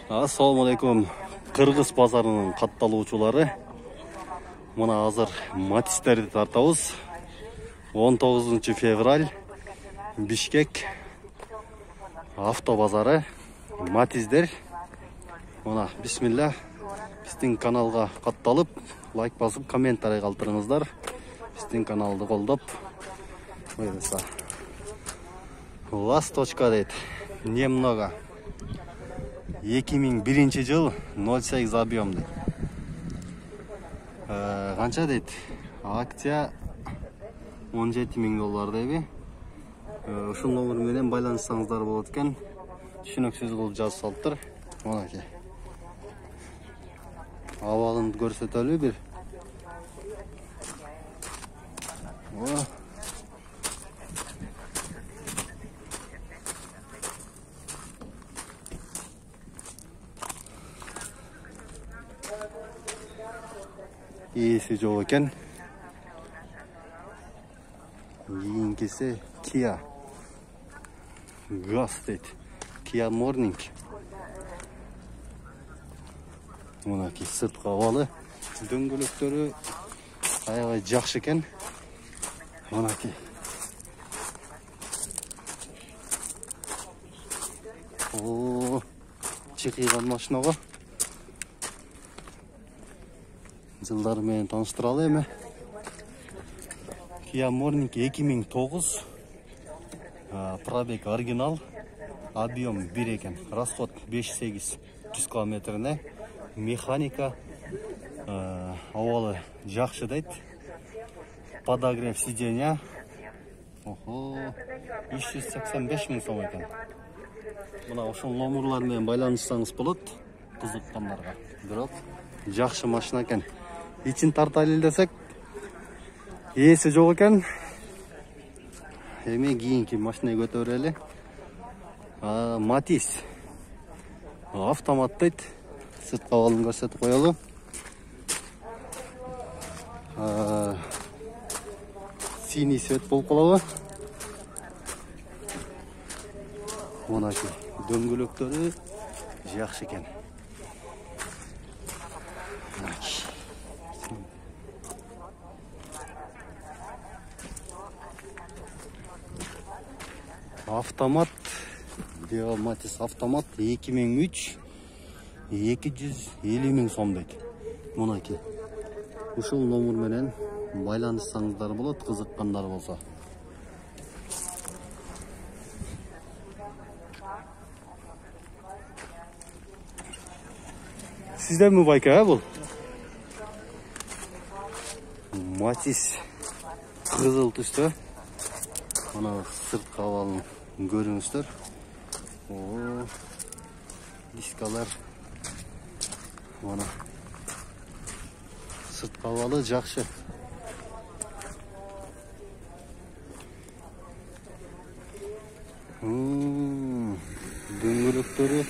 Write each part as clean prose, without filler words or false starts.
Assalamu alaikum. Кыргыз базарынын катталуучулары. Мына азыр Матистерди тартабыз. 19 февраль Бишкек авто базары. Матиздер. Мына бисмилля. Биздин каналга катталып, лайк басып, комментарий калтырыңыздар. Биздин каналды колдоп, буйруса. Ласточка дейт. Немного. 2001 жыл 08 объем дейт. Канча дейт? Акция $17,000 дейби. Ушул номер менен байланышсаңыздар болот экен. Түшүнөксүз кылып жазып салыптыр. Монаки. Абалын көрсөтөлү бир. Ээси жок экен. Кийинкиси Kia Gaz дейт. Kia Morning. Мунаки сырткы абалы, дөңгөлөктөрү аябай жакшы экен. Мунаки. Чекийган машина го. Жылдары менен тааныштыралы эми. Kia Morning 2009. Пробег оригинал. Объем 1 экен. Расход 5-8 100 километрине. Механика авалы жакшы дейт. Подогрев сиденья. 385 000 сом экен. Мына ошол номерлар менен байланышсаңыз болот. Кызыккандарга. Бирок жакшы машина экен. İçin tartaylı desek ээси жок экен. Эми кийинки машинага көтөрөлү. Матис автомат дейт. Сырткы абалын көрсөтүп коелу. Синий свет болуп калабы. Монаки дөңгөлөктөрү жакшы экен. Автомат, Матис автомат 2003 250 000 сом дейт. Мунаки. Ушул номер менен байланышсаңыздар болот, кызыккандар болсо. Сиздерми байка, бул? Матис кызыл түстө. Мына сырткы абалын көрүңүздөр. Дискалар. Мына сырткы абалы жакшы. Дөңгөлөктөрү.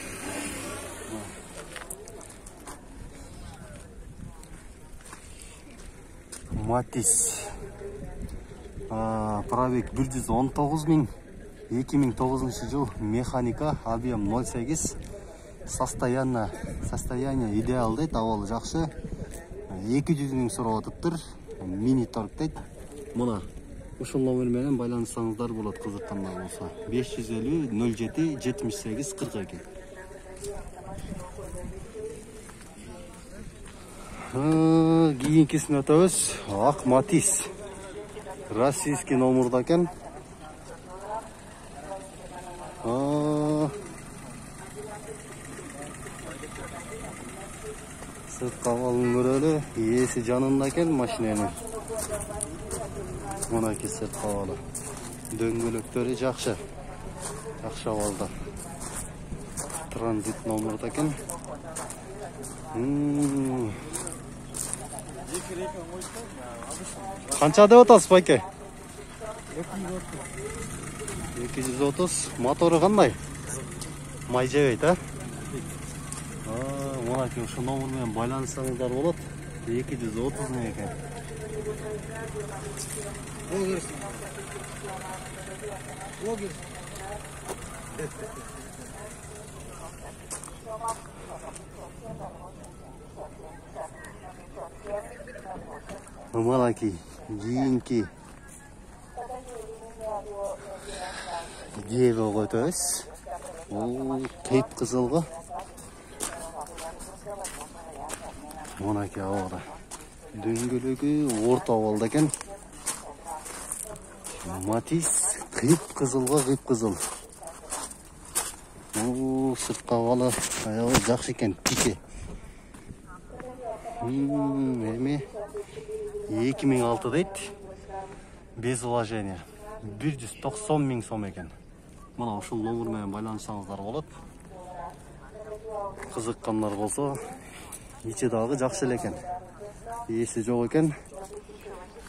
Матис. Пробег 119 000. 2009 жыл. Механика. Объем 0,8. Состояние идеал дейт. Абалы жакшы. 200 000 сурап атыптыр. Мини торг дейт. Мына ушул номер менен байланышсаңыздар болот, кызыккандар болсо. 550 07 78 42. Кийинкисине өтөбүз. Ак Матис. Российский номерда экен. Сырткы абалын көрөлү. Ээси жанында экен машинанын. Мунаки сырткы абалы. Дөңгөлөктөрү жакшы. Жакшы абалда. Транзит номерда экен. Канча деп атасыз, байке? 230. Мотору кандай? Май жебейт, а? Мунаки ушу номер менен байланышсаңыздар болот. 230 000 экен. Мынакей кийинки девага өтөбүз. Бул кыйып кызылга. Мынакей абада. Дөңгөлөгү орто абалда экен. Матис кыйып кызылга кыйып кызыл. Сыртка абалы аябай жакшы экен, пике. Эми 2006 дейт. Без вложения. 190 миң сом экен. Мына ушул номер менен байланышсаңыздар болот. Кызыккандар болсо, ичи дагы жакшы эле экен. Ээси жок экен.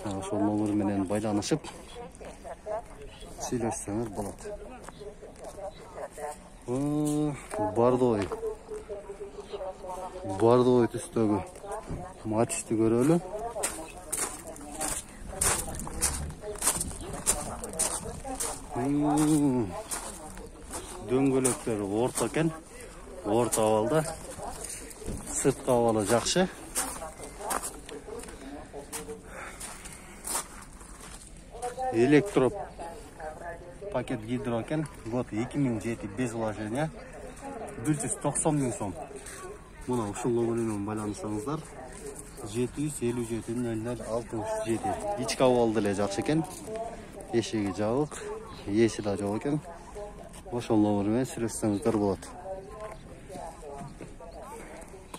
Ошол номер менен байланышып сүйлөшсөңөр болот. Бардой түстөгү матисти көрөлү. Дөңгөлөктөрү орто экен. Орто абалда. Сырткы абалы жакшы. Электро пакет гидро экен. Год 2007 без вложения. 190 миң сом. Мына ушул номер менен байланышсаңыздар 757-00-67. Ички абалы деле жакшы экен. Эшиги жабык, ээси да жок экен. Ошол номер менен сүйлөшсөңүздөр болот.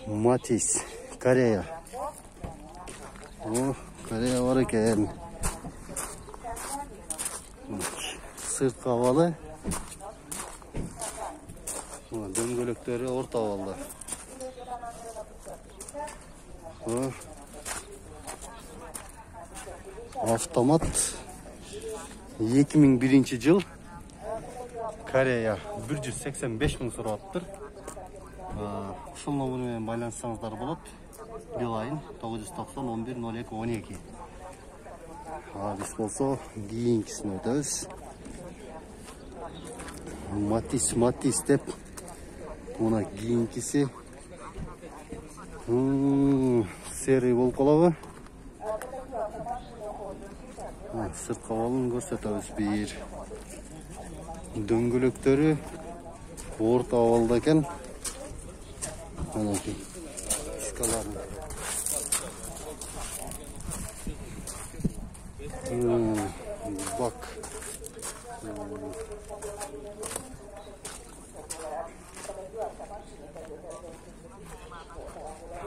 Матис, Корея. Корея бар экен. Сырткы абалы. Дөңгөлөктөрү орто абалда. Автомат 2001 жыл. Корея 185 миң сураттыр. Ушул номер менен байланышсаңыздар болот. Билайн 990-11-02-12. Биз болсо кийинкисин өтөбүз. Матис деп. Мына кийинкиси серый болуп калабы. Сырткы абалын көрсөтөбүз бир. Дөңгөлөктөрү орто абалда экен. Мынакей дискалары. Бак.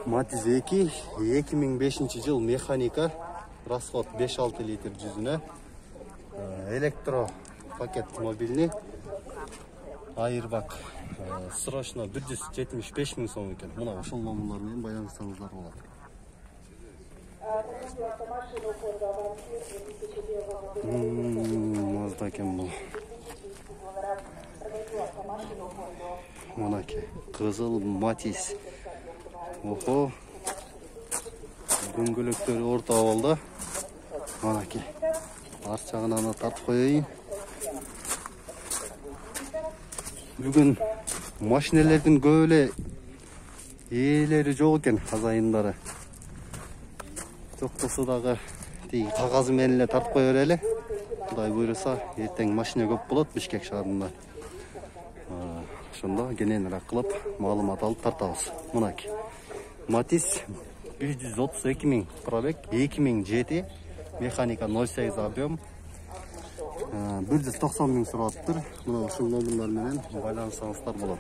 Матис 2, 2005 жыл механика. Расход 5-6 литр жүзүнө. Электро пакет мобильный. Айырбак. Срочно 175 миң сом экен. Мына ошол номерлер менен байланышсаңыздар болот. Мазда экен бул. Мынакей кызыл Матис. Охо. Дөңгөлөктөрү орто абалда. Мынакей. Арт жагынан тартып коеюн. Бүгүн машинелердин көп эле ээлери жок экен, азайындары. Жоктосо дагы тиги кагазы менен эле тартып кое берели. Кудай буйруса, эртең машина көп болот Бишкек шаарында. Ошондо кененирээк кылып маалымат алып тартабыз. Мынакей. Матис 132 миң пробег, 2007, механика 08 объем, 190 миң сураттыр. Мына ушул номерлер менен байланышсаңыздар болот.